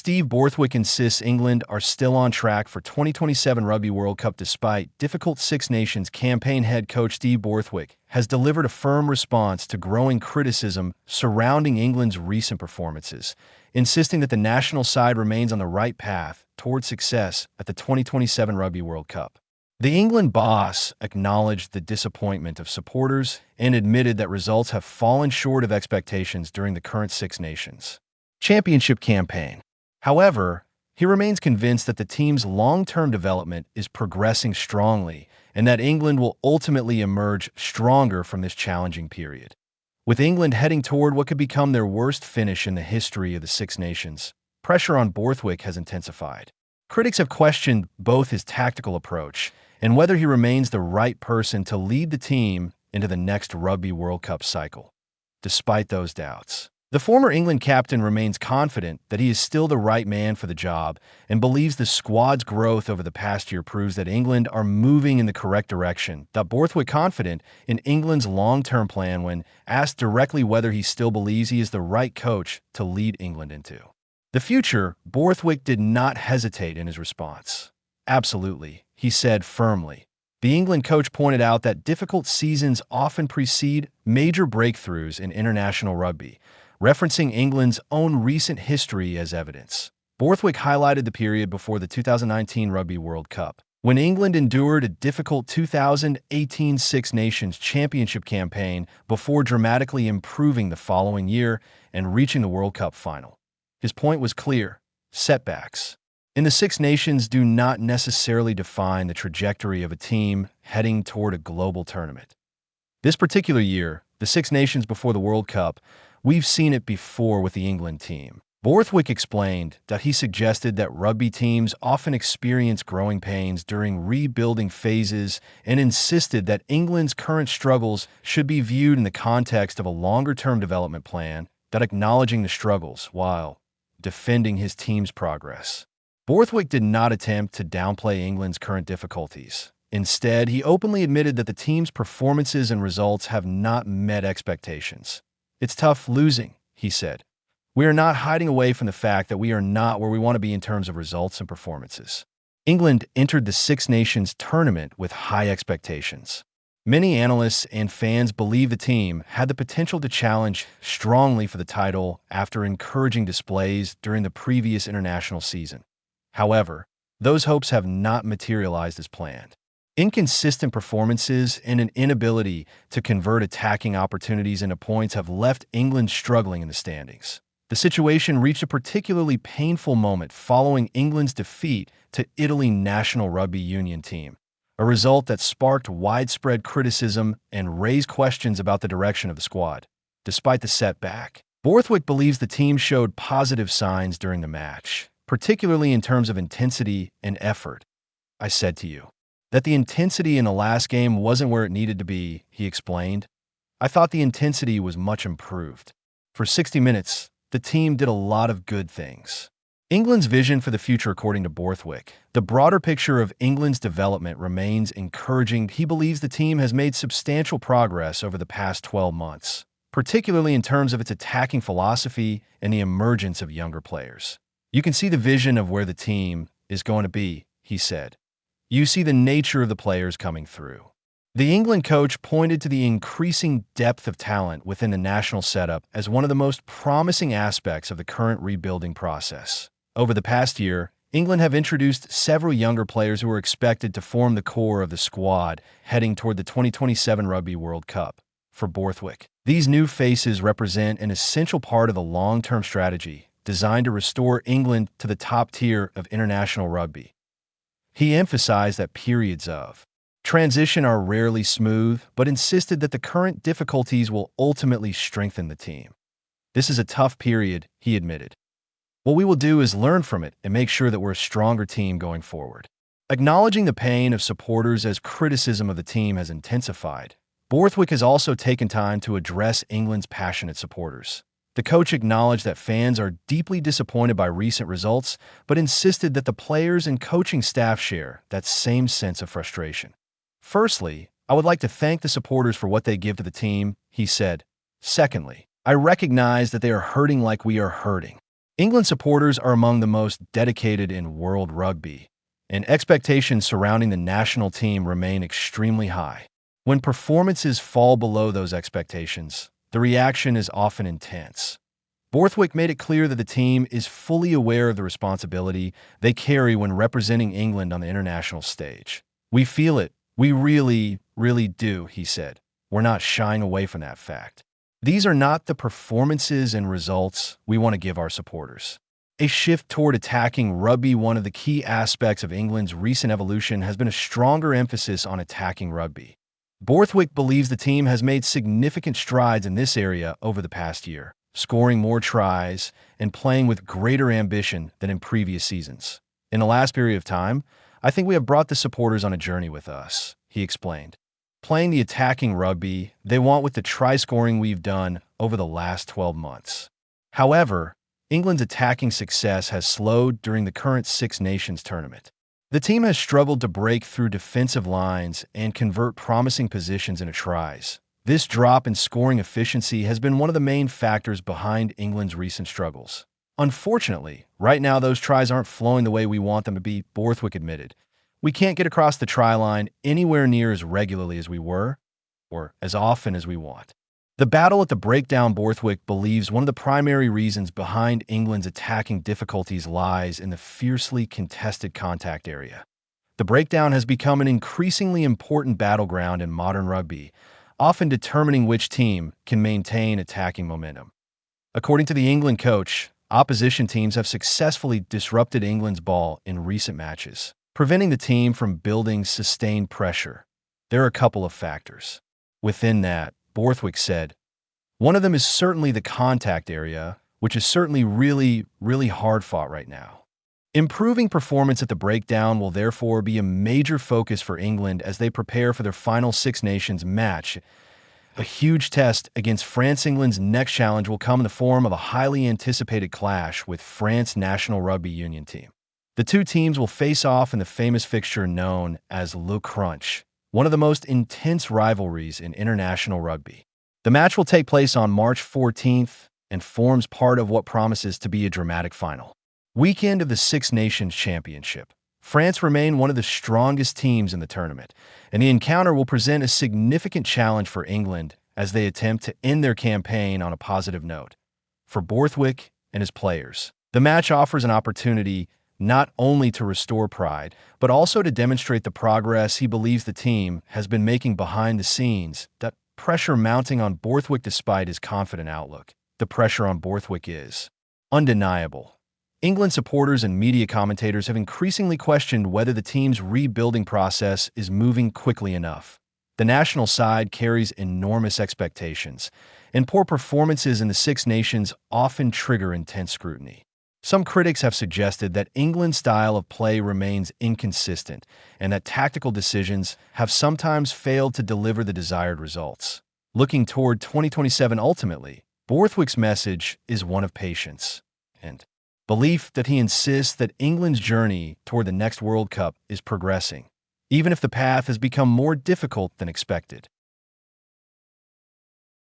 Steve Borthwick insists England are still on track for 2027 Rugby World Cup despite difficult Six Nations campaign. Head coach Steve Borthwick has delivered a firm response to growing criticism surrounding England's recent performances, insisting that the national side remains on the right path toward success at the 2027 Rugby World Cup. The England boss acknowledged the disappointment of supporters and admitted that results have fallen short of expectations during the current Six Nations Championship campaign. However, he remains convinced that the team's long-term development is progressing strongly and that England will ultimately emerge stronger from this challenging period. With England heading toward what could become their worst finish in the history of the Six Nations, pressure on Borthwick has intensified. Critics have questioned both his tactical approach and whether he remains the right person to lead the team into the next Rugby World Cup cycle. Despite those doubts, the former England captain remains confident that he is still the right man for the job and believes the squad's growth over the past year proves that England are moving in the correct direction. Borthwick confident in England's long-term plan when asked directly whether he still believes he is the right coach to lead England into the future, Borthwick did not hesitate in his response. Absolutely, he said firmly. The England coach pointed out that difficult seasons often precede major breakthroughs in international rugby, referencing England's own recent history as evidence. Borthwick highlighted the period before the 2019 Rugby World Cup, when England endured a difficult 2018 Six Nations Championship campaign before dramatically improving the following year and reaching the World Cup final. His point was clear: setbacks in the Six Nations do not necessarily define the trajectory of a team heading toward a global tournament. This particular year, the Six Nations before the World Cup, we've seen it before with the England team. Borthwick explained that he suggested that rugby teams often experience growing pains during rebuilding phases and insisted that England's current struggles should be viewed in the context of a longer-term development plan that acknowledging the struggles while defending his team's progress. Borthwick did not attempt to downplay England's current difficulties. Instead, he openly admitted that the team's performances and results have not met expectations. "It's tough losing," he said. "We are not hiding away from the fact that we are not where we want to be in terms of results and performances." England entered the Six Nations tournament with high expectations. Many analysts and fans believe the team had the potential to challenge strongly for the title after encouraging displays during the previous international season. However, those hopes have not materialized as planned. Inconsistent performances and an inability to convert attacking opportunities into points have left England struggling in the standings. The situation reached a particularly painful moment following England's defeat to Italy national rugby union team, a result that sparked widespread criticism and raised questions about the direction of the squad. Despite the setback, Borthwick believes the team showed positive signs during the match, particularly in terms of intensity and effort. "I said to you that the intensity in the last game wasn't where it needed to be," he explained. "I thought the intensity was much improved. For 60 minutes, the team did a lot of good things." England's vision for the future, according to Borthwick, the broader picture of England's development remains encouraging. He believes the team has made substantial progress over the past 12 months, particularly in terms of its attacking philosophy and the emergence of younger players. "You can see the vision of where the team is going to be," he said. "You see the nature of the players coming through." The England coach pointed to the increasing depth of talent within the national setup as one of the most promising aspects of the current rebuilding process. Over the past year, England have introduced several younger players who are expected to form the core of the squad heading toward the 2027 Rugby World Cup. For Borthwick, these new faces represent an essential part of the long-term strategy designed to restore England to the top tier of international rugby. He emphasized that periods of transition are rarely smooth, but insisted that the current difficulties will ultimately strengthen the team. "This is a tough period," he admitted. "What we will do is learn from it and make sure that we're a stronger team going forward." Acknowledging the pain of supporters as criticism of the team has intensified, Borthwick has also taken time to address England's passionate supporters. The coach acknowledged that fans are deeply disappointed by recent results, but insisted that the players and coaching staff share that same sense of frustration. "Firstly, I would like to thank the supporters for what they give to the team," he said. "Secondly, I recognize that they are hurting like we are hurting. England supporters are among the most dedicated in world rugby, and expectations surrounding the national team remain extremely high. When performances fall below those expectations, the reaction is often intense. Borthwick made it clear that the team is fully aware of the responsibility they carry when representing England on the international stage. "We feel it. We really, really do," he said. "We're not shying away from that fact. These are not the performances and results we want to give our supporters." A shift toward attacking rugby. One of the key aspects of England's recent evolution has been a stronger emphasis on attacking rugby. Borthwick believes the team has made significant strides in this area over the past year, scoring more tries and playing with greater ambition than in previous seasons. "In the last period of time, I think we have brought the supporters on a journey with us," he explained. "Playing the attacking rugby they want with the try-scoring we've done over the last 12 months. However, England's attacking success has slowed during the current Six Nations tournament. The team has struggled to break through defensive lines and convert promising positions into tries. This drop in scoring efficiency has been one of the main factors behind England's recent struggles. Unfortunately, right now those tries aren't flowing the way we want them to be," Borthwick admitted. "We can't get across the try line anywhere near as regularly as we were, or as often as we want." The battle at the breakdown. Borthwick believes one of the primary reasons behind England's attacking difficulties lies in the fiercely contested contact area. The breakdown has become an increasingly important battleground in modern rugby, often determining which team can maintain attacking momentum. According to the England coach, opposition teams have successfully disrupted England's ball in recent matches, preventing the team from building sustained pressure. There are a couple of factors within that, Borthwick said. "One of them is certainly the contact area, which is certainly really hard fought right now. Improving performance at the breakdown will therefore be a major focus for England as they prepare for their final Six Nations match. A huge test against France. England's next challenge will come in the form of a highly anticipated clash with France national rugby union team. The two teams will face off in the famous fixture known as Le Crunch, one of the most intense rivalries in international rugby. The match will take place on March 14th and forms part of what promises to be a dramatic final weekend of the Six Nations Championship. France remain one of the strongest teams in the tournament, and the encounter will present a significant challenge for England as they attempt to end their campaign on a positive note. For Borthwick and his players, the match offers an opportunity not only to restore pride, but also to demonstrate the progress he believes the team has been making behind the scenes. That pressure mounting on Borthwick. Despite his confident outlook, the pressure on Borthwick is undeniable. England supporters and media commentators have increasingly questioned whether the team's rebuilding process is moving quickly enough. The national side carries enormous expectations, and poor performances in the Six Nations often trigger intense scrutiny. Some critics have suggested that England's style of play remains inconsistent and that tactical decisions have sometimes failed to deliver the desired results. Looking toward 2027 ultimately, Borthwick's message is one of patience and belief. That he insists that England's journey toward the next World Cup is progressing, even if the path has become more difficult than expected.